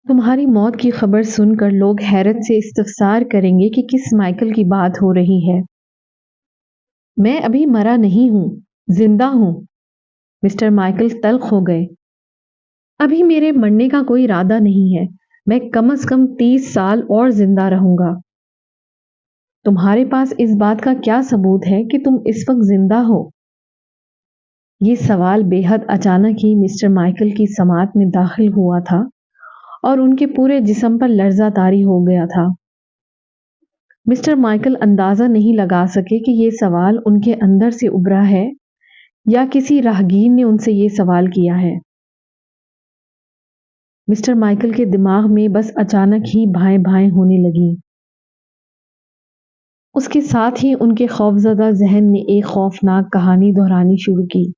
तुम्हारी मौत की खबर सुनकर लोग हैरत से इस्तफसार करेंगे कि किस माइकल की बात हो रही है। मैं अभी मरा नहीं हूं, जिंदा हूं। मिस्टर माइकल तल्ख हो गए। अभी मेरे मरने का कोई इरादा नहीं है। मैं कम से कम 30 साल और जिंदा रहूंगा। तुम्हारे पास इस बात का क्या सबूत है कि तुम इस वक्त जिंदा हो? ये सवाल बेहद अचानक ही मिस्टर माइकल की समात में दाखिल हुआ था और उनके पूरे जिस्म पर लर्जा तारी हो गया था। मिस्टर माइकल अंदाजा नहीं लगा सके कि ये सवाल उनके अंदर से उभरा है या किसी राहगीर ने उनसे ये सवाल किया है। मिस्टर माइकल के दिमाग में बस अचानक ही भाएं भाएं होने लगी। उसके साथ ही उनके खौफजदा जहन ने एक खौफनाक कहानी दोहरानी शुरू की,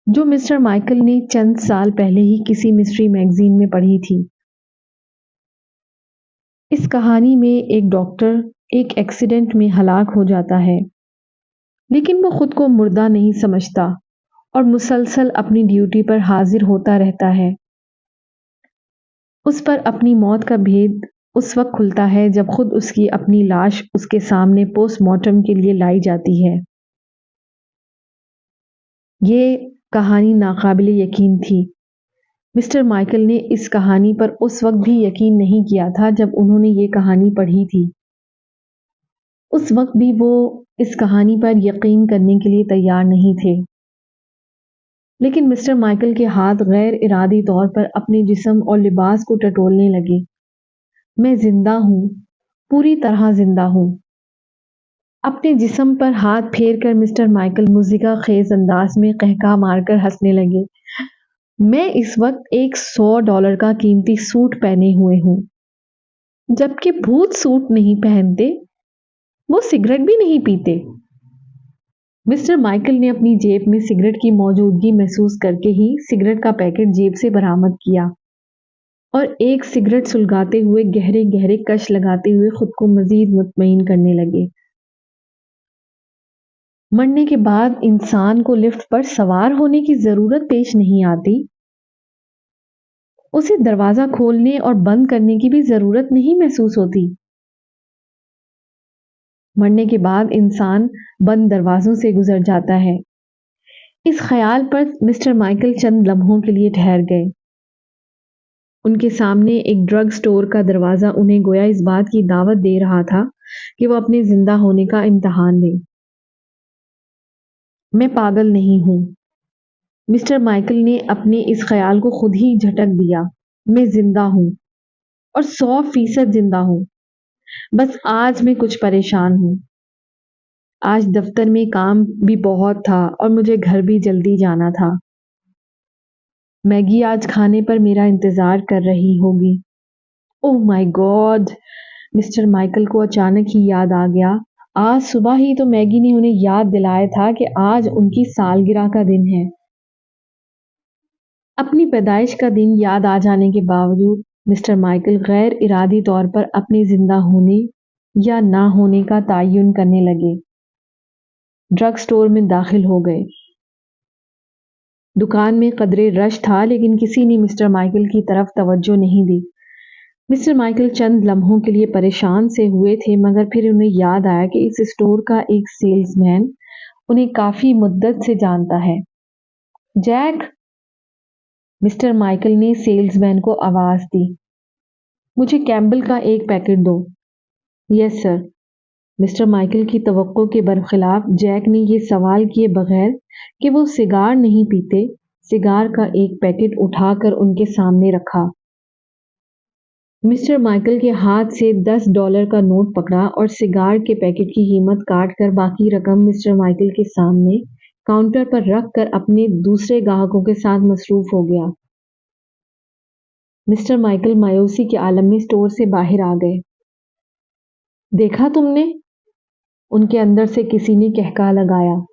जो मिस्टर माइकल ने चंद साल पहले ही किसी मिस्ट्री मैगजीन में पढ़ी थी। इस कहानी में एक डॉक्टर एक एक्सीडेंट में हलाक हो जाता है, लेकिन वो खुद को मुर्दा नहीं समझता और मुसलसल अपनी ड्यूटी पर हाजिर होता रहता है। उस पर अपनी मौत का भेद उस वक्त खुलता है जब खुद उसकी अपनी लाश उसके सामने पोस्टमार्टम के लिए लाई जाती है। ये कहानी नाकाबिल यकीन थी। मिस्टर माइकल ने इस कहानी पर उस वक्त भी यकीन नहीं किया था जब उन्होंने ये कहानी पढ़ी थी। उस वक्त भी वो इस कहानी पर यकीन करने के लिए तैयार नहीं थे। लेकिन मिस्टर माइकल के हाथ गैर इरादी तौर पर अपने जिस्म और लिबास को टटोलने लगे। मैं जिंदा हूं, पूरी तरह जिंदा हूं। अपने जिस्म पर हाथ फेर कर मिस्टर माइकल मुज़िका खेज अंदाज में कहका मारकर हंसने लगे। मैं इस वक्त एक $100 का कीमती सूट पहने हुए हूं, जबकि भूत सूट नहीं पहनते, वो सिगरेट भी नहीं पीते। मिस्टर माइकल ने अपनी जेब में सिगरेट की मौजूदगी महसूस करके ही सिगरेट का पैकेट जेब से बरामद किया और एक सिगरेट सुलगाते हुए गहरे गहरे कश लगाते हुए खुद को मजीद मुतमईन करने लगे। मरने के बाद इंसान को लिफ्ट पर सवार होने की जरूरत पेश नहीं आती। उसे दरवाजा खोलने और बंद करने की भी जरूरत नहीं महसूस होती। मरने के बाद इंसान बंद दरवाजों से गुजर जाता है। इस ख्याल पर मिस्टर माइकल चंद लम्हों के लिए ठहर गए। उनके सामने एक ड्रग स्टोर का दरवाजा उन्हें गोया इस बात की दावत दे रहा था कि वो अपने जिंदा होने का इम्तिहान लें। मैं पागल नहीं हूं। मिस्टर माइकल ने अपने इस ख्याल को खुद ही झटक दिया। मैं जिंदा हूं और 100% जिंदा हूं। बस आज मैं कुछ परेशान हूं। आज दफ्तर में काम भी बहुत था और मुझे घर भी जल्दी जाना था। मैगी आज खाने पर मेरा इंतजार कर रही होगी। Oh my God! Mister Michael को अचानक ही याद आ गया। आज सुबह ही तो मैगी ने उन्हें याद दिलाया था कि आज उनकी सालगिरह का दिन है। अपनी पैदाइश का दिन याद आ जाने के बावजूद मिस्टर माइकल गैर इरादी तौर पर अपने जिंदा होने या ना होने का तयन करने लगे। ड्रग स्टोर में दाखिल हो गए। दुकान में कदरे रश था, लेकिन किसी ने मिस्टर माइकल की तरफ तवज्जो नहीं दी। मिस्टर माइकल चंद लम्हों के लिए परेशान से हुए थे, मगर फिर उन्हें याद आया कि इस स्टोर का एक सेल्समैन उन्हें काफी मुद्दत से जानता है। जैक! मिस्टर माइकल ने सेल्समैन को आवाज दी। मुझे कैम्बल का एक पैकेट दो। Yes sir. मिस्टर माइकल की तवक्को के बरखिलाफ जैक ने ये सवाल किए बगैर कि वो सिगार नहीं पीते, सिगार का एक पैकेट उठाकर उनके सामने रखा। मिस्टर माइकल के हाथ से $10 का नोट पकड़ा और सिगार के पैकेट की कीमत काट कर बाकी रकम मिस्टर माइकल के सामने काउंटर पर रख कर अपने दूसरे ग्राहकों के साथ मसरूफ हो गया। मिस्टर माइकल मायूसी के आलम में स्टोर से बाहर आ गए। देखा तुमने? उनके अंदर से किसी ने कहका लगाया।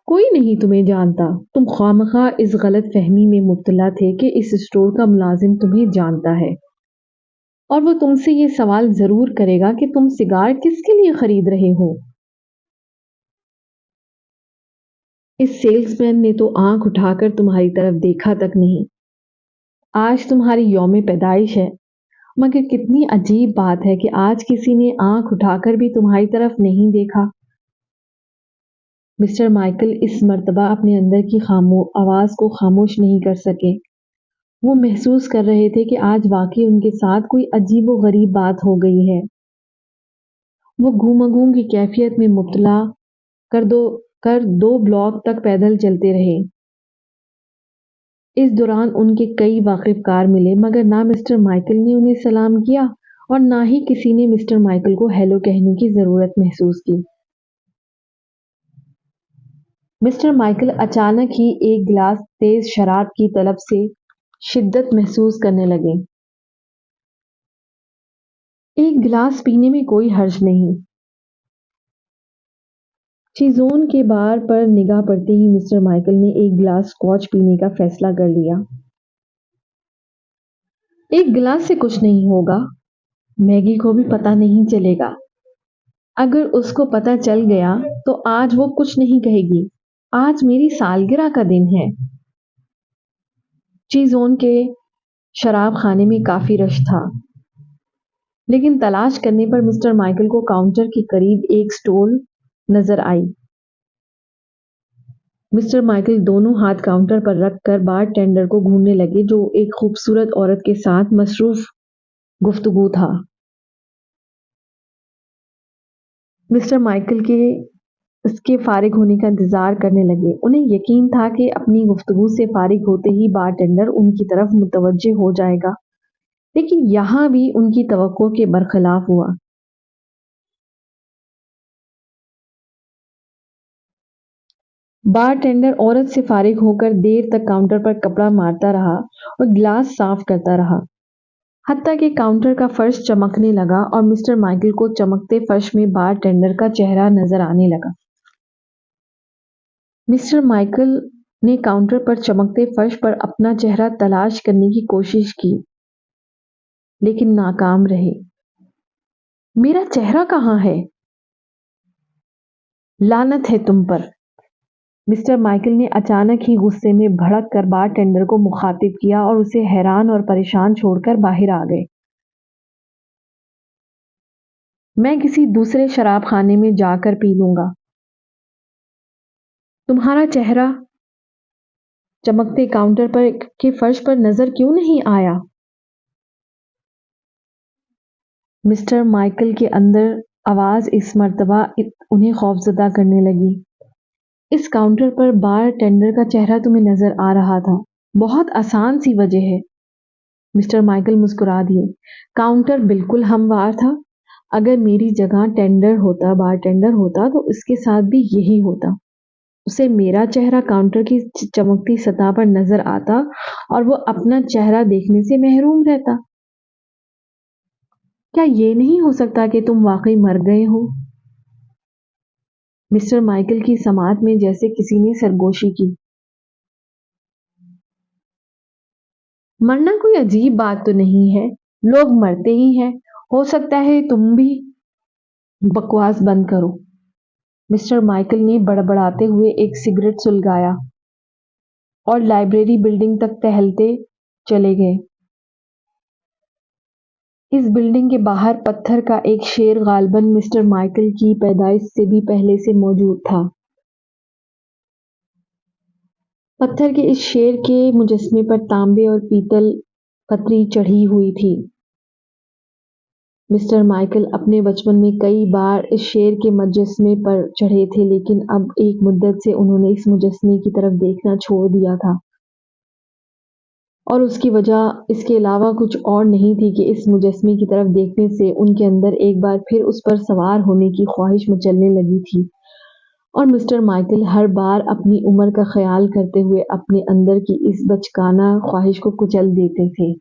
कोई नहीं तुम्हें जानता। तुम खामखा इस गलत फहमी में मुब्तला थे कि इस स्टोर का मुलाजिम तुम्हें जानता है और वो तुमसे ये सवाल जरूर करेगा कि तुम सिगार किसके लिए खरीद रहे हो। इस सेल्समैन ने तो आंख उठाकर तुम्हारी तरफ देखा तक नहीं। آج تمہاری یوم پیدائش ہے، مگر کتنی عجیب بات ہے کہ آج کسی نے آنکھ اٹھا کر بھی تمہاری طرف نہیں دیکھا۔ مسٹر مائیکل اس مرتبہ اپنے اندر کی آواز کو خاموش نہیں کر سکے۔ وہ محسوس کر رہے تھے کہ آج واقعی ان کے ساتھ کوئی عجیب و غریب بات ہو گئی ہے۔ وہ گھوم گھوم کی کیفیت میں مبتلا کر دو بلاک تک پیدل چلتے رہے۔ اس دوران ان کے کئی واقف کار ملے، مگر نہ مسٹر مائیکل نے انہیں سلام کیا اور نہ ہی کسی نے مسٹر مائیکل کو ہیلو کہنے کی ضرورت محسوس کی۔ مسٹر مائیکل اچانک ہی ایک گلاس تیز شراب کی طلب سے شدت محسوس کرنے لگے۔ ایک گلاس پینے میں کوئی حرج نہیں۔ چیزون کے بار پر نگاہ پڑتے ہی مسٹر مائیکل نے ایک گلاس اسکاچ پینے کا فیصلہ کر لیا۔ ایک گلاس سے کچھ نہیں ہوگا، میگی کو بھی پتہ نہیں چلے گا۔ اگر اس کو پتہ چل گیا تو آج وہ کچھ نہیں کہے گی۔ آج میری سالگرہ کا دن ہے۔ چیزون کے شراب خانے میں کافی رش تھا، لیکن تلاش کرنے پر مسٹر مائیکل کو کاؤنٹر کے قریب ایک سٹول نظر آئی۔ مسٹر مائیکل دونوں ہاتھ کاؤنٹر پر رکھ کر بار ٹینڈر کو گھورنے لگے، جو ایک خوبصورت عورت کے ساتھ مصروف گفتگو تھا۔ مسٹر مائیکل اس کے فارغ ہونے کا انتظار کرنے لگے۔ انہیں یقین تھا کہ اپنی گفتگو سے فارغ ہوتے ہی بار ٹینڈر ان کی طرف متوجہ ہو جائے گا، لیکن یہاں بھی ان کی توقع کے برخلاف ہوا۔ بار ٹینڈر عورت سے فارغ ہو کر دیر تک کاؤنٹر پر کپڑا مارتا رہا اور گلاس صاف کرتا رہا، حتیٰ کہ کاؤنٹر کا فرش چمکنے لگا اور مسٹر مائیکل کو چمکتے فرش میں بار ٹینڈر کا چہرہ نظر آنے لگا۔ مسٹر مائیکل نے کاؤنٹر پر چمکتے فرش پر اپنا چہرہ تلاش کرنے کی کوشش کی، لیکن ناکام رہے۔ میرا چہرہ کہاں ہے؟ لعنت ہے تم پر! مسٹر مائیکل نے اچانک ہی غصے میں بھڑک کر بار ٹینڈر کو مخاطب کیا اور اسے حیران اور پریشان چھوڑ کر باہر آ گئے۔ میں کسی دوسرے شراب خانے میں جا کر پی لوں گا۔ تمہارا چہرہ چمکتے کاؤنٹر پر کے فرش پر نظر کیوں نہیں آیا؟ مسٹر مائیکل کے اندر آواز اس مرتبہ انہیں خوفزدہ کرنے لگی۔ اس کاؤنٹر پر بار ٹینڈر کا چہرہ تمہیں نظر آ رہا تھا، بہت آسان سی وجہ ہے۔ مسٹر مائیکل مسکرا دیے۔ کاؤنٹر بالکل ہموار تھا۔ اگر میری جگہ بار ٹینڈر ہوتا تو اس کے ساتھ بھی یہی ہوتا۔ اسے میرا چہرہ کاؤنٹر کی چمکتی سطح پر نظر آتا اور وہ اپنا چہرہ دیکھنے سے محروم رہتا۔ کیا یہ نہیں ہو سکتا کہ تم واقعی مر گئے ہو؟ مسٹر مائیکل کی سماعت میں جیسے کسی نے سرگوشی کی۔ مرنا کوئی عجیب بات تو نہیں ہے، لوگ مرتے ہی ہیں، ہو سکتا ہے تم بھی۔ بکواس بند کرو۔ مسٹر مائیکل نے بڑبڑاتے ہوئے ایک سگریٹ سلگایا اور لائبریری بلڈنگ تک ٹہلتے چلے گئے۔ اس بلڈنگ کے باہر پتھر کا ایک شیر غالباً مسٹر مائیکل کی پیدائش سے بھی پہلے سے موجود تھا۔ پتھر کے اس شیر کے مجسمے پر تانبے اور پیتل پتری چڑھی ہوئی تھی۔ مسٹر مائیکل اپنے بچپن میں کئی بار اس شیر کے مجسمے پر چڑھے تھے، لیکن اب ایک مدت سے انہوں نے اس مجسمے کی طرف دیکھنا چھوڑ دیا تھا، اور اس کی وجہ اس کے علاوہ کچھ اور نہیں تھی کہ اس مجسمے کی طرف دیکھنے سے ان کے اندر ایک بار پھر اس پر سوار ہونے کی خواہش مچلنے لگی تھی، اور مسٹر مائیکل ہر بار اپنی عمر کا خیال کرتے ہوئے اپنے اندر کی اس بچکانہ خواہش کو کچل دیتے تھے۔